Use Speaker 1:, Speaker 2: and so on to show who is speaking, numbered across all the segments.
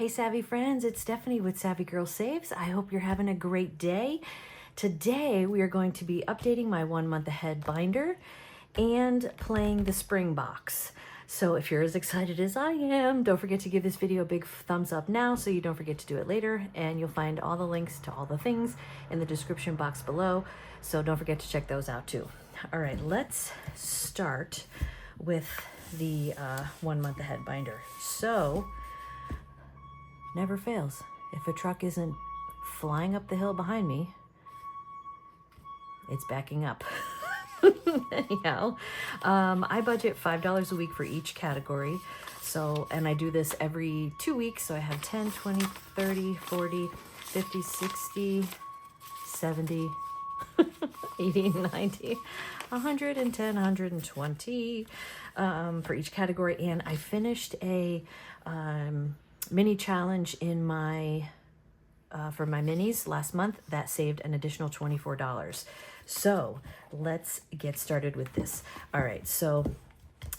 Speaker 1: Hey Savvy Friends, it's Stephanie with Savvy Girl Saves. I hope you're having a great day. Today we are going to be updating my 1 month ahead binder and playing the spring box. So if you're as excited as I am, don't forget to give this video a big thumbs up now so you don't forget to do it later, and you'll find all the links to all the things in the description box below, so don't forget to check those out too. All right, let's start with the 1 month ahead binder. So never fails. If a truck isn't flying up the hill behind me, it's backing up. Anyhow, I budget $5 a week for each category. So, and I do this every 2 weeks. So I have 10, 20, 30, 40, 50, 60, 70, 80, 90, 110, 120 for each category. And I finished a mini challenge in my for my minis last month that saved an additional $24. So let's get started with this. All right, so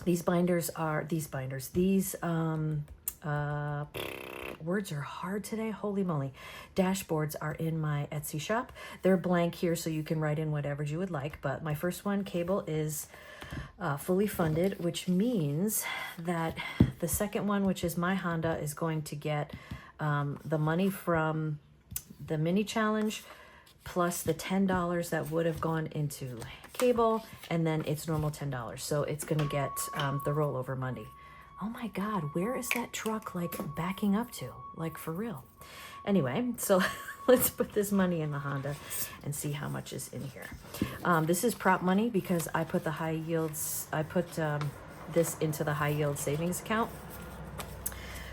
Speaker 1: these words are hard today, holy moly. Dashboards are in my Etsy shop. They're blank here, so you can write in whatever you would like, but my first one, cable, is fully funded, which means that the second one, which is my Honda, is going to get the money from the mini challenge plus the $10 that would have gone into cable, and then it's normal $10. So it's going to get the rollover money. Oh my God, where is that truck like backing up to? Like for real. Anyway, so let's put this money in the Honda and see how much is in here. This is prop money because I put the high yields, I put this into the high yield savings account.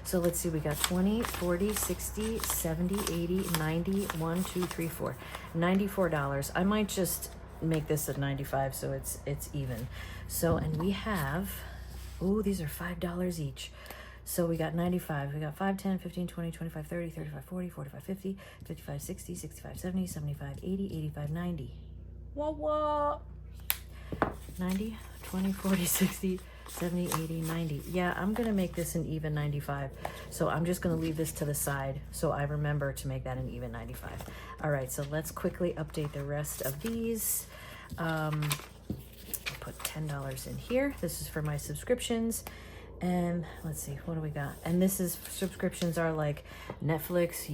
Speaker 1: So let's see, we got 20, 40, 60, 70, 80, 90, 1, 2, 3, 4, $94. I might just make this at 95 so it's even. So, and we have, oh, these are $5 each. So we got 95, we got 5, 10, 15, 20, 25, 30, 35, 40, 45, 50, 55, 60, 65, 70, 75, 80, 85, 90. Whoa. 90, 20, 40, 60, 70, 80, 90. Yeah, I'm going to make this an even 95. So I'm just going to leave this to the side so I remember to make that an even 95. All right, so let's quickly update the rest of these. I'll put $10 in here. This is for my subscriptions. And let's see, what do we got? And this is, subscriptions are like Netflix,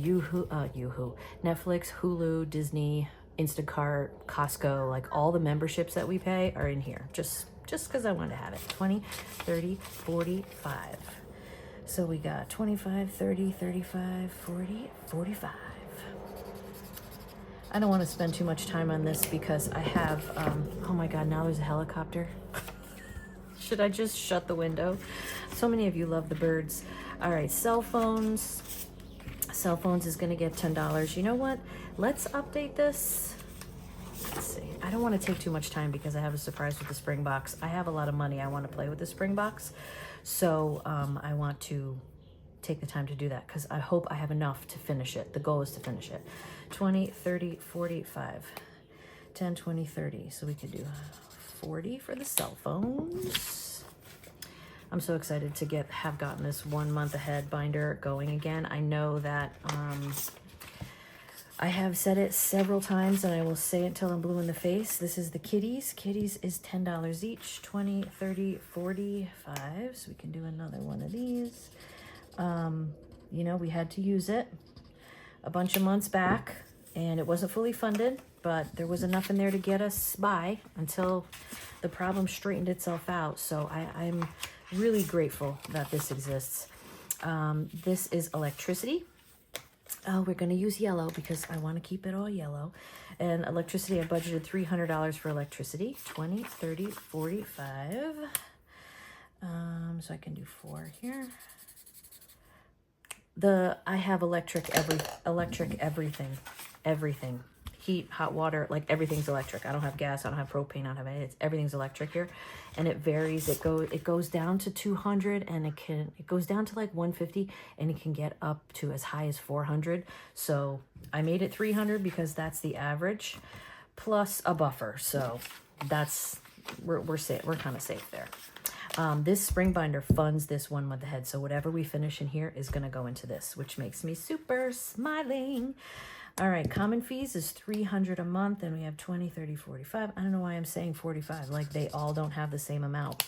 Speaker 1: Netflix, Hulu, Disney, Instacart, Costco, like all the memberships that we pay are in here. Just because I wanted to have it. 20, 30, 45. So we got 25, 30, 35, 40, 45. I don't want to spend too much time on this because I have, oh my God, now there's a helicopter. Should I just shut the window? So many of you love the birds. All right, cell phones. Cell phones is going to get $10. You know what? Let's update this. Let's see. I don't want to take too much time because I have a surprise with the spring box. I have a lot of money. I want to play with the spring box. So I want to take the time to do that because I hope I have enough to finish it. The goal is to finish it. 20, 30, 45, 10, 20, 30. So we could do 40 for the cell phones. I'm so excited to have gotten this 1 month ahead binder going again. I know that I have said it several times and I will say it till I'm blue in the face. This is the kitties. Kitties is $10 each, 20, 30, 45. So we can do another one of these. You know, we had to use it a bunch of months back and it wasn't fully funded, but there was enough in there to get us by until the problem straightened itself out. So I'm really grateful that this exists. This is electricity. We're going to use yellow because I want to keep it all yellow. And electricity, I budgeted $300 for electricity. 20, 30, 45. So I can do 4 here. I have electric everything. Heat, hot water, like everything's electric. I don't have gas, I don't have propane, I don't have anything. Everything's electric here. And it varies. It goes down to 200 and it goes down to like 150 and it can get up to as high as 400. So I made it 300 because that's the average plus a buffer. So we're safe. We're kind of safe there. This spring binder funds this 1 month ahead. So whatever we finish in here is going to go into this, which makes me super smiling. All right, common fees is $300 a month, and we have 20, 30, 45. I don't know why I'm saying 45. Like, they all don't have the same amount.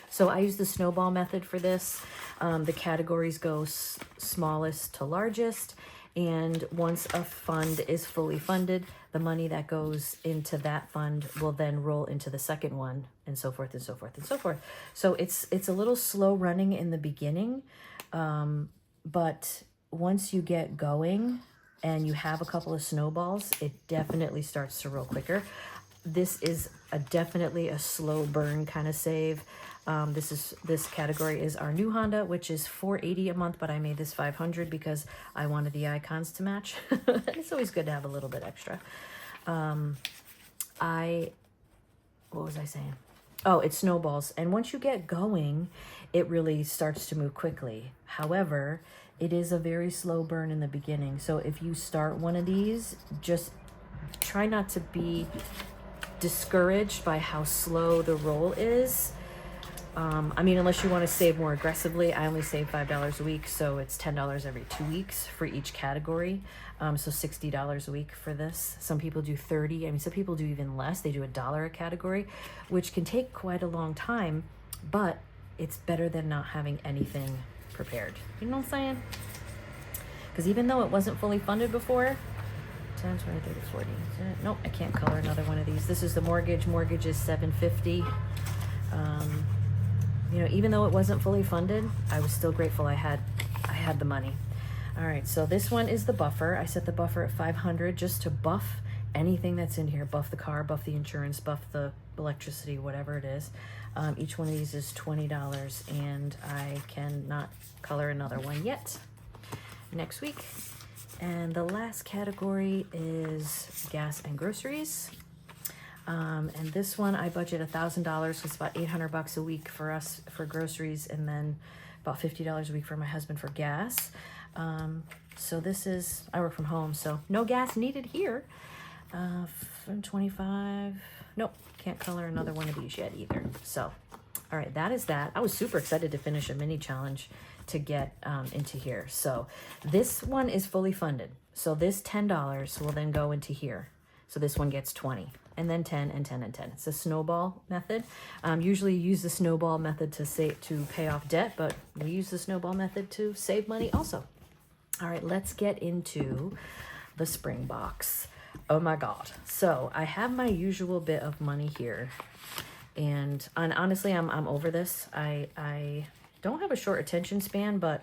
Speaker 1: So I use the snowball method for this. The categories go smallest to largest. And once a fund is fully funded, the money that goes into that fund will then roll into the second one, and so forth and so forth and so forth. So it's a little slow running in the beginning, but once you get going and you have a couple of snowballs, it definitely starts to roll quicker. This is definitely a slow burn kind of save. This category is our new Honda, which is $480 a month, but I made this $500 because I wanted the icons to match. It's always good to have a little bit extra. What was I saying? Oh, it snowballs. And once you get going, it really starts to move quickly. However, it is a very slow burn in the beginning. So if you start one of these, just try not to be discouraged by how slow the roll is. I mean, unless you want to save more aggressively, I only save $5 a week, so it's $10 every 2 weeks for each category. So $60 a week for this. Some people do 30. I mean, some people do even less. They do $1 a category, which can take quite a long time, but it's better than not having anything prepared. You know what I'm saying? Because even though it wasn't fully funded before, 10, 20, 30, 40. Nope, I can't color another one of these. This is the mortgage. Mortgage is $750. You know, even though it wasn't fully funded, I was still grateful I had the money. All right, so this one is the buffer. I set the buffer at 500 just to buff anything that's in here. Buff the car, buff the insurance, buff the electricity, whatever it is. Each one of these is $20, and I cannot color another one yet. Next week. And the last category is gas and groceries. And this one I budget $1,000. It's about $800 a week for us for groceries, and then about $50 a week for my husband for gas. So this is, I work from home, so no gas needed here. 25. Nope, can't color another one of these yet either. So, all right, that is that. I was super excited to finish a mini challenge to get into here. So this one is fully funded. So this $10 will then go into here. So this one gets 20, and then 10 and 10 and 10. It's a snowball method. Usually you use the snowball method to pay off debt, but we use the snowball method to save money also. All right, let's get into the spring box. Oh my God. So I have my usual bit of money here, and honestly, I'm over this. I don't have a short attention span, but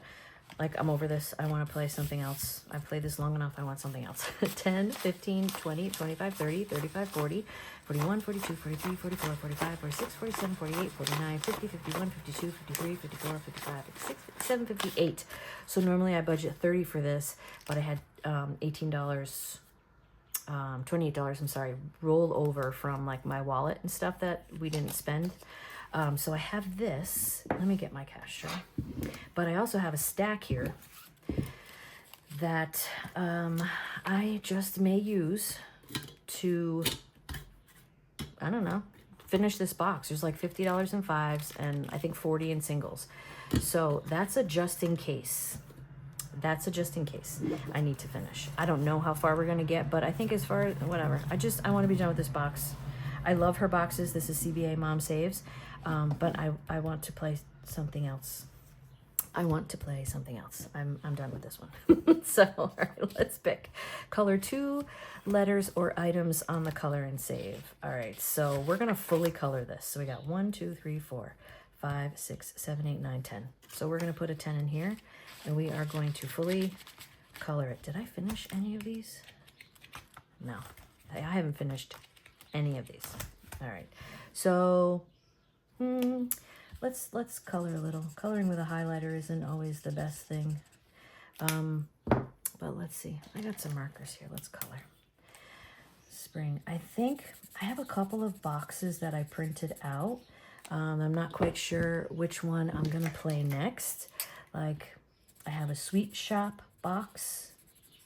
Speaker 1: like, I'm over this. I want to play something else. I've played this long enough. I want something else. 10, 15, 20, 25, 30, 35, 40, 41, 42, 43, 44, 45, 46, 47, 48, 49, 50, 51, 52, 53, 54, 55, 56, 57, 58. So normally I budget 30 for this, but I had $28, I'm sorry, roll over from like my wallet and stuff that we didn't spend. So I have this. Let me get my cash tray. But I also have a stack here that I just may use to, I don't know, finish this box. There's like $50 in fives and I think 40 in singles. So that's a just in case. That's a just in case I need to finish. I don't know how far we're going to get, but I think as far as whatever, I want to be done with this box. I love her boxes. This is CBA Mom Saves. But I want to play something else. I'm done with this one. So, all right, let's pick. Color 2 letters or items on the color and save. All right, so we're going to fully color this. So we got 1, 2, 3, 4, 5, 6, 7, 8, 9, 10. So we're going to put a 10 in here, and we are going to fully color it. Did I finish any of these? No, I haven't finished any of these. All right, so let's color a little. Coloring with a highlighter isn't always the best thing. But let's see. I got some markers here. Let's color. Spring. I think I have a couple of boxes that I printed out. I'm not quite sure which one I'm gonna play next. Like, I have a Sweet Shop box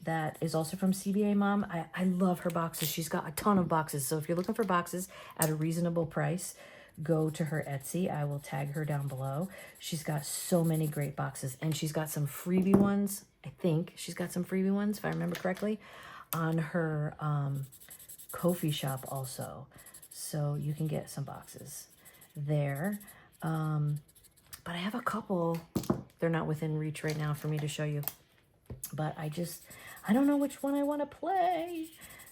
Speaker 1: that is also from CBA Mom. I love her boxes. She's got a ton of boxes. So if you're looking for boxes at a reasonable price, go to her Etsy. I will tag her down below. She's got so many great boxes, and she's got some freebie ones. I think she's got some freebie ones, if I remember correctly, on her Ko-fi shop also. So you can get some boxes there. But I have a couple. They're not within reach right now for me to show you. But I don't know which one I want to play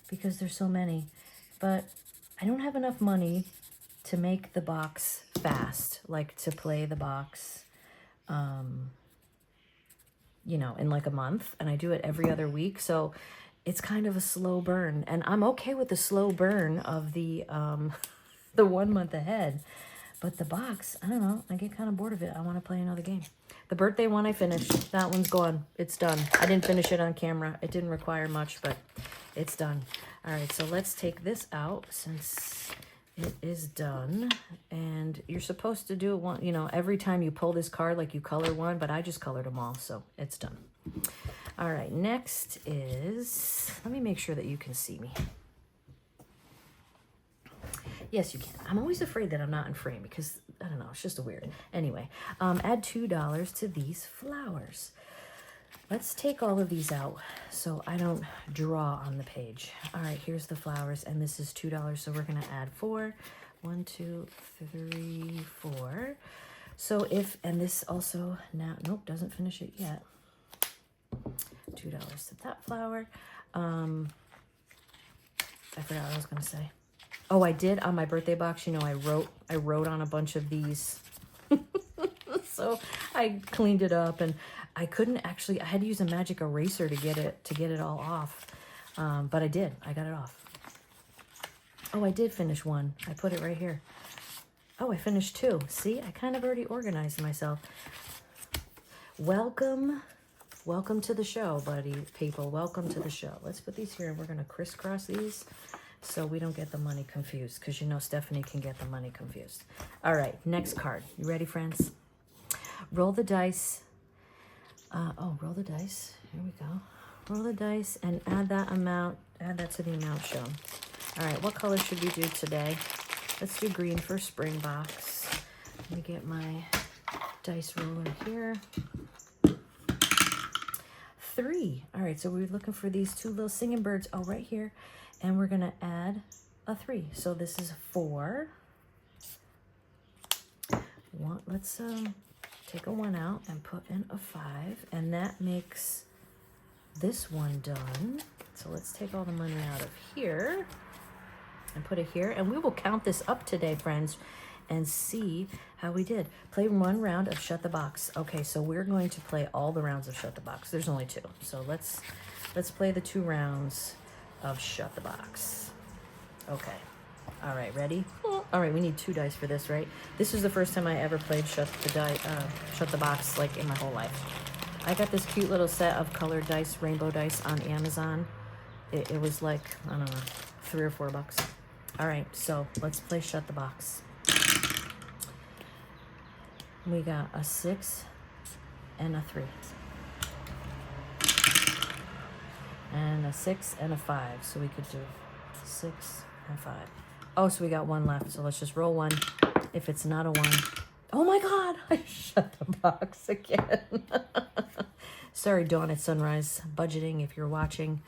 Speaker 1: because there's so many. But I don't have enough money to make the box fast, like to play the box, you know, in like a month. And I do it every other week. So it's kind of a slow burn. And I'm okay with the slow burn of the 1 month ahead. But the box, I don't know. I get kind of bored of it. I want to play another game. The birthday one I finished. That one's gone. It's done. I didn't finish it on camera. It didn't require much, but it's done. All right, so let's take this out since it is done. And you're supposed to do it one, you know, every time you pull this card, like you color one, but I just colored them all, so it's done. All right, next is, let me make sure that you can see me. Yes, you can. I'm always afraid that I'm not in frame because, I don't know, it's just a weird. Anyway, add $2 to these flowers. Let's take all of these out so I don't draw on the page. All right, here's the flowers, and this is $2, so we're going to add 4. 1, 2, 3, 4. So if, and this also, now, nope, doesn't finish it yet. $2 to that flower. I forgot what I was going to say. Oh, I did on my birthday box. You know, I wrote on a bunch of these. So I cleaned it up, and I couldn't actually, I had to use a magic eraser to get it all off. But I did. I got it off. Oh, I did finish one. I put it right here. Oh, I finished 2. See, I kind of already organized myself. Welcome to the show, buddy, people. Welcome to the show. Let's put these here, and we're going to crisscross these so we don't get the money confused, because you know Stephanie can get the money confused. All right, next card. You ready, friends? Roll the dice. Roll the dice. Here we go. Roll the dice and add that to the amount shown. All right, what color should we do today? Let's do green for spring box. Let me get my dice roller here. 3. All right, so we're looking for these 2 little singing birds. Oh, right here. And we're going to add a 3. So this is 4. Let's take a 1 out and put in a 5. And that makes this one done. So let's take all the money out of here and put it here. And we will count this up today, friends, and see how we did. Play 1 round of Shut the Box. Okay, so we're going to play all the rounds of Shut the Box. There's only 2. So let's play the 2 rounds of Shut the Box. Okay. All right, ready? All right, we need 2 dice for this, right? This is the first time I ever played Shut the Box, like, in my whole life. I got this cute little set of colored dice, rainbow dice, on Amazon. It was like, I don't know, $3 or $4. All right, so let's play Shut the Box. We got a 6 and a 3. And a 6 and a 5. So we could do 6 and 5. Oh, so we got 1 left. So let's just roll 1. If it's not a 1. Oh my God, I shut the box again. Sorry, Dawn at Sunrise. Budgeting, if you're watching.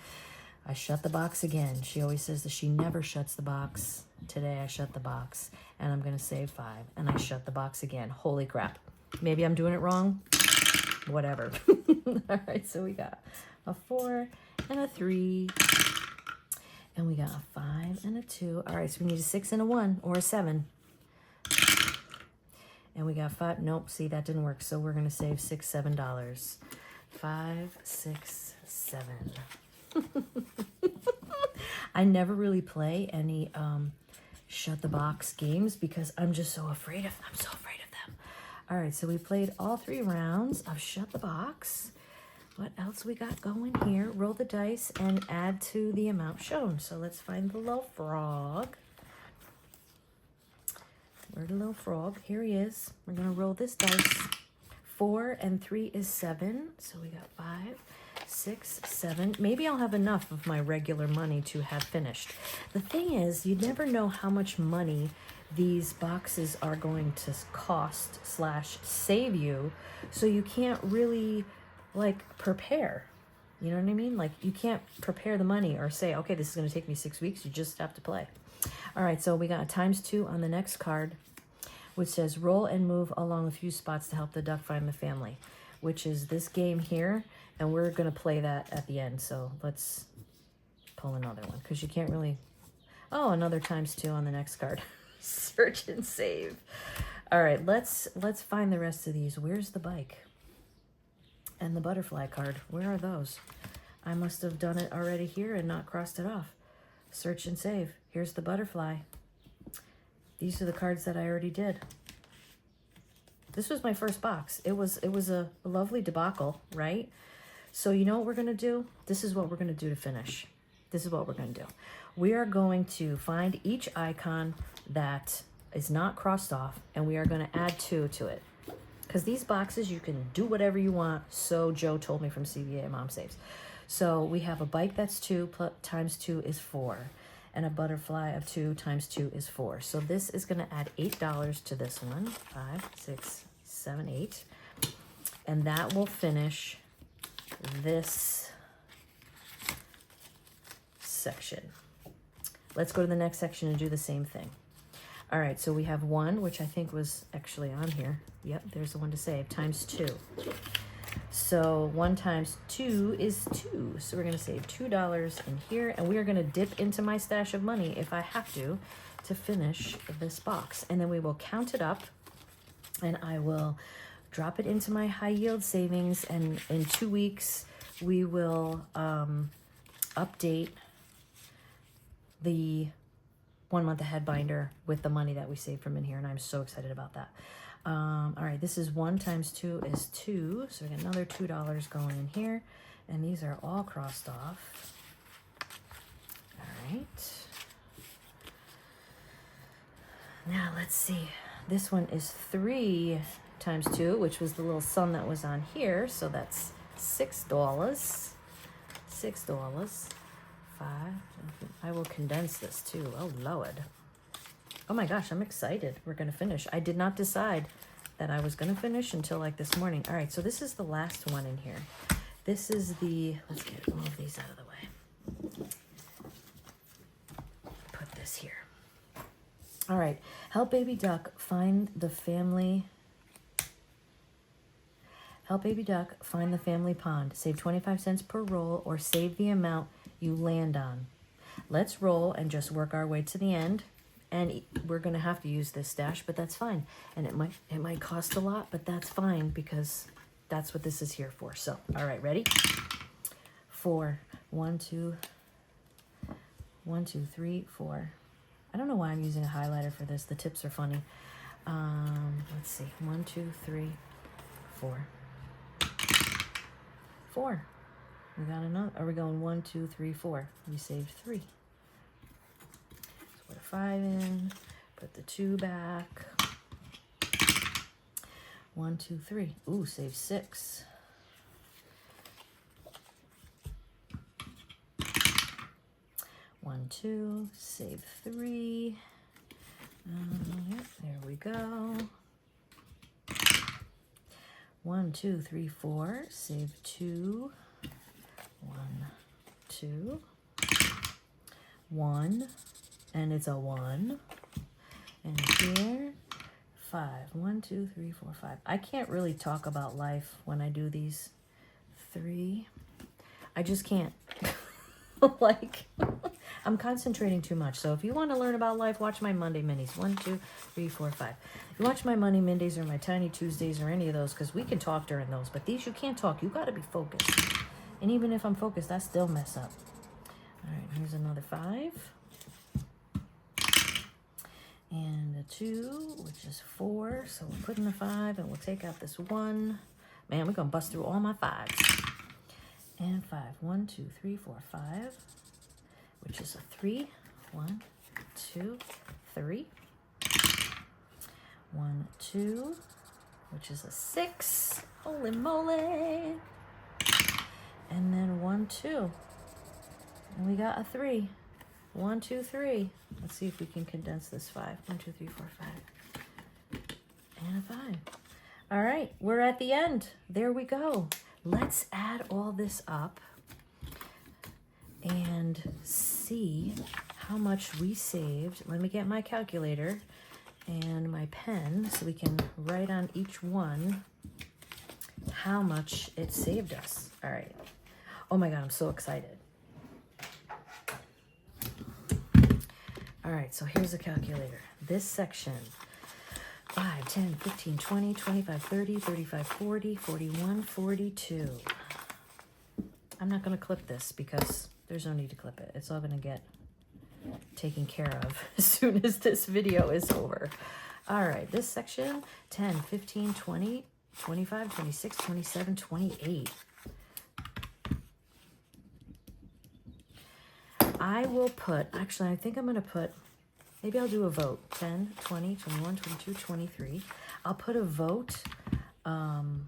Speaker 1: I shut the box again. She always says that she never shuts the box. Today I shut the box. And I'm going to save 5. And I shut the box again. Holy crap. Maybe I'm doing it wrong. Whatever. All right, so we got a 4 and a 3. And we got a 5 and a 2. All right, so we need a 6 and a 1 or a 7. And we got 5. Nope, see, that didn't work. So we're going to save $6, $7. 5, 6, 7. I never really play any Shut the Box games because I'm just so afraid of them. I'm so afraid of them. All right, so we played all 3 rounds of Shut the Box. What else we got going here? Roll the dice and add to the amount shown. So let's find the little frog. Where's the little frog? Here he is. We're going to roll this dice. 4 and 3 is 7. So we got 5, 6, 7. Maybe I'll have enough of my regular money to have finished. The thing is, you never know how much money these boxes are going to cost slash save you, so you can't really like prepare. You know what I mean? Like you can't prepare the money or say, okay, this is going to take me 6 weeks. You just have to play. All right, so we got ×2 on the next card, which says roll and move along a few spots to help the duck find the family, which is this game here, and we're going to play that at the end. So let's pull another one, because you can't really... Oh, another ×2 on the next card. Search and save. All right, let's find the rest of these. Where's the bike? And the butterfly card, where are those? I must have done it already here and not crossed it off. Search and save. Here's the butterfly. These are the cards that I already did. This was my first box. It was a lovely debacle, right? So you know what we're gonna do? This is what we're gonna do to finish. This is what we're gonna do. We are going to find each icon that is not crossed off, and we are gonna add 2 to it. Because these boxes, you can do whatever you want. So Joe told me from CVA Mom Saves. So we have a bike that's 2 ×2 is 4. And a butterfly of 2 ×2 is 4. So this is going to add $8 to this one. 5, 6, 7, 8. And that will finish this section. Let's go to the next section and do the same thing. All right, so we have 1, which I think was actually on here. Yep, there's the one to save, ×2. So 1 × 2 is 2. So we're going to save $2 in here, and we are going to dip into my stash of money if I have to finish this box. And then we will count it up, and I will drop it into my high yield savings, and in 2 weeks we will update the 1 month ahead binder with the money that we saved from in here, and I'm so excited about that. All right, this is 1 × 2 is 2, so we got another $2 going in here, and these are all crossed off. All right. Now let's see. This one is 3 × 2, which was the little sun that was on here, so that's $6. $6. 5. I will condense this too. Oh Lord. Oh my gosh, I'm excited. We're going to finish. I did not decide that I was going to finish until like this morning. All right, so this is the last one in here. This is the, let's get all of these out of the way. Put this here. All right, help baby duck find the family. Help baby duck find the family pond. Save 25 cents per roll or save the amount you land on. Let's roll and just work our way to the end. And we're going to have to use this stash, but that's fine. And it might cost a lot, but that's fine because that's what this is here for. So, all right, ready? 4. 1, 2, 1, 2, 3, 4. I don't know why I'm using a highlighter for this. The tips are funny. Let's see. 1, 2, 3, 4. 4. We got another. Are we going 1, 2, 3, 4? We saved 3. Put a 5 in, put the 2 back. 1, 2, 3. Ooh, save 6. 1, 2, save 3. Yep, there we go. 1, 2, 3, 4. Save 2. 1, 2. 1. And it's a 1. And here, 5. 1, 2, 3, 4, 5. I can't really talk about life when I do these 3. I just can't. Like, I'm concentrating too much. So if you want to learn about life, watch my Monday minis. 1, 2, 3, 4, 5. You watch my Monday Mondays or my Tiny Tuesdays or any of those, because we can talk during those. But these, you can't talk. You got to be focused. And even if I'm focused, I still mess up. All right, here's another 5. And a 2, which is 4. So we'll put in the 5 and we'll take out this 1. Man, we're going to bust through all my 5s. And 5. 1, 2, 3, 4, 5. Which is a 3. 1, 2, 3. 1, 2. Which is a 6. Holy moly. And then 1, 2. And we got a 3. 1, 2, 3. Let's see if we can condense this 5. 1, 2, 3, 4, 5. And a 5. All right, we're at the end. There we go. Let's add all this up and see how much we saved. Let me get my calculator and my pen so we can write on each one how much it saved us. All right. Oh my God, I'm so excited. All right, so here's a calculator. This section, 5, 10, 15, 20, 25, 30, 35, 40, 41, 42. I'm not going to clip this because there's no need to clip it. It's all going to get taken care of as soon as this video is over. All right, this section, 10, 15, 20, 25, 26, 27, 28. I will put, actually, I think I'm going to put, maybe I'll do a vote. 10, 20, 21, 22, 23. I'll put a vote to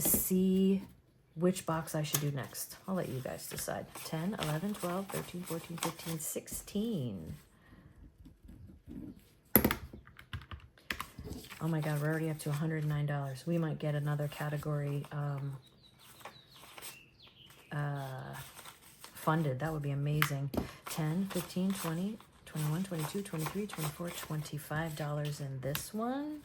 Speaker 1: see which box I should do next. I'll let you guys decide. 10, 11, 12, 13, 14, 15, 16. Oh my God, we're already up to $109. We might get another category funded. That would be amazing. 10, 15, 20, 21, 22, 23, 24, $25 in this one.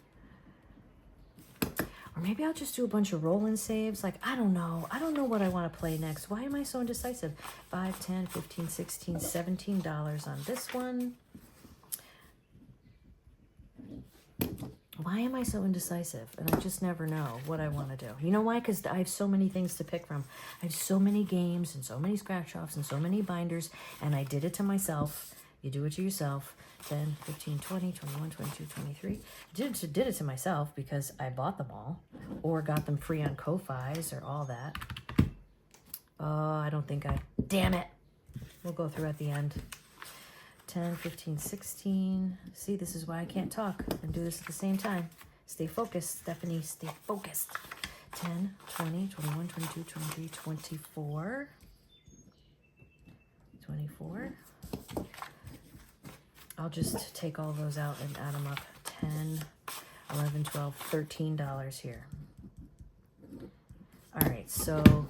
Speaker 1: Or maybe I'll just do a bunch of roll-in saves. Like, I don't know. I don't know what I want to play next. Why am I so indecisive? 5, 10, 15, 16, $17 on this one. Why am I so indecisive? And I just never know what I want to do. You know why? Because I have so many things to pick from. I have so many games and so many scratch-offs and so many binders. And I did it to myself. You do it to yourself. 10, 15, 20, 21, 22, 23. Did it to myself because I bought them all or got them free on Ko-Fi's or all that. Oh, I don't think damn it. We'll go through at the end. 10, 15, 16. See, this is why I can't talk and do this at the same time. Stay focused, Stephanie. Stay focused. 10, 20, 21, 22, 23, 24. 24. I'll just take all those out and add them up. 10, 11, 12, $13 here. All right, so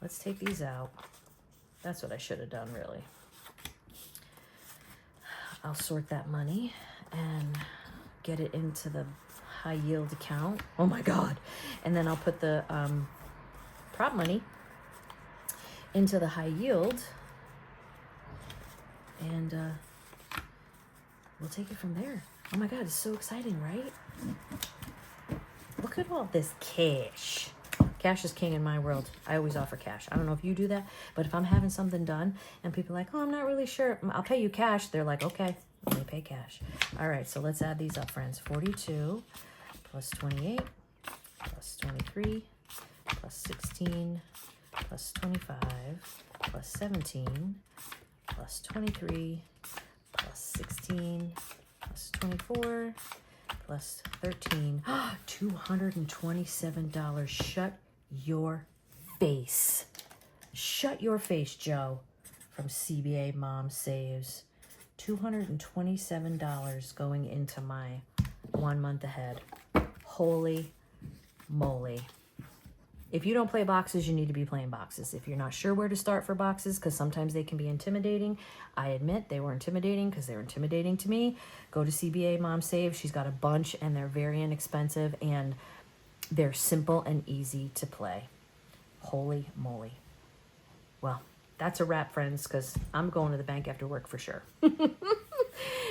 Speaker 1: let's take these out. That's what I should have done, really. I'll sort that money and get it into the high yield account. Oh my God. And then I'll put the prop money into the high yield and we'll take it from there. Oh my God, it's so exciting, right? Look at all this cash. Cash is king in my world. I always offer cash. I don't know if you do that, but if I'm having something done and people are like, oh, I'm not really sure, I'll pay you cash. They're like, okay, let me pay cash. All right, so let's add these up, friends. 42 plus 28 plus 23 plus 16 plus 25 plus 17 plus 23 plus 16 plus 24 plus 13. $227. Shut your face. Shut your face, Joe, from CBA Mom Saves. $227 going into my 1 month ahead. Holy moly. If you don't play boxes, you need to be playing boxes. If you're not sure where to start for boxes, because sometimes they can be intimidating, I admit they were intimidating because they were intimidating to me. Go to CBA Mom Save. She's got a bunch and they're very inexpensive and they're simple and easy to play. Holy moly. Well, that's a wrap, friends, because I'm going to the bank after work for sure.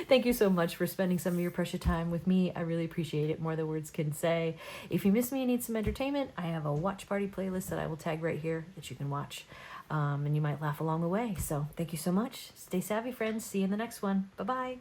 Speaker 1: Thank you so much for spending some of your precious time with me. I really appreciate it, more than words can say. If you miss me and need some entertainment, I have a watch party playlist that I will tag right here that you can watch. And you might laugh along the way. So thank you so much. Stay savvy, friends. See you in the next one. Bye-bye.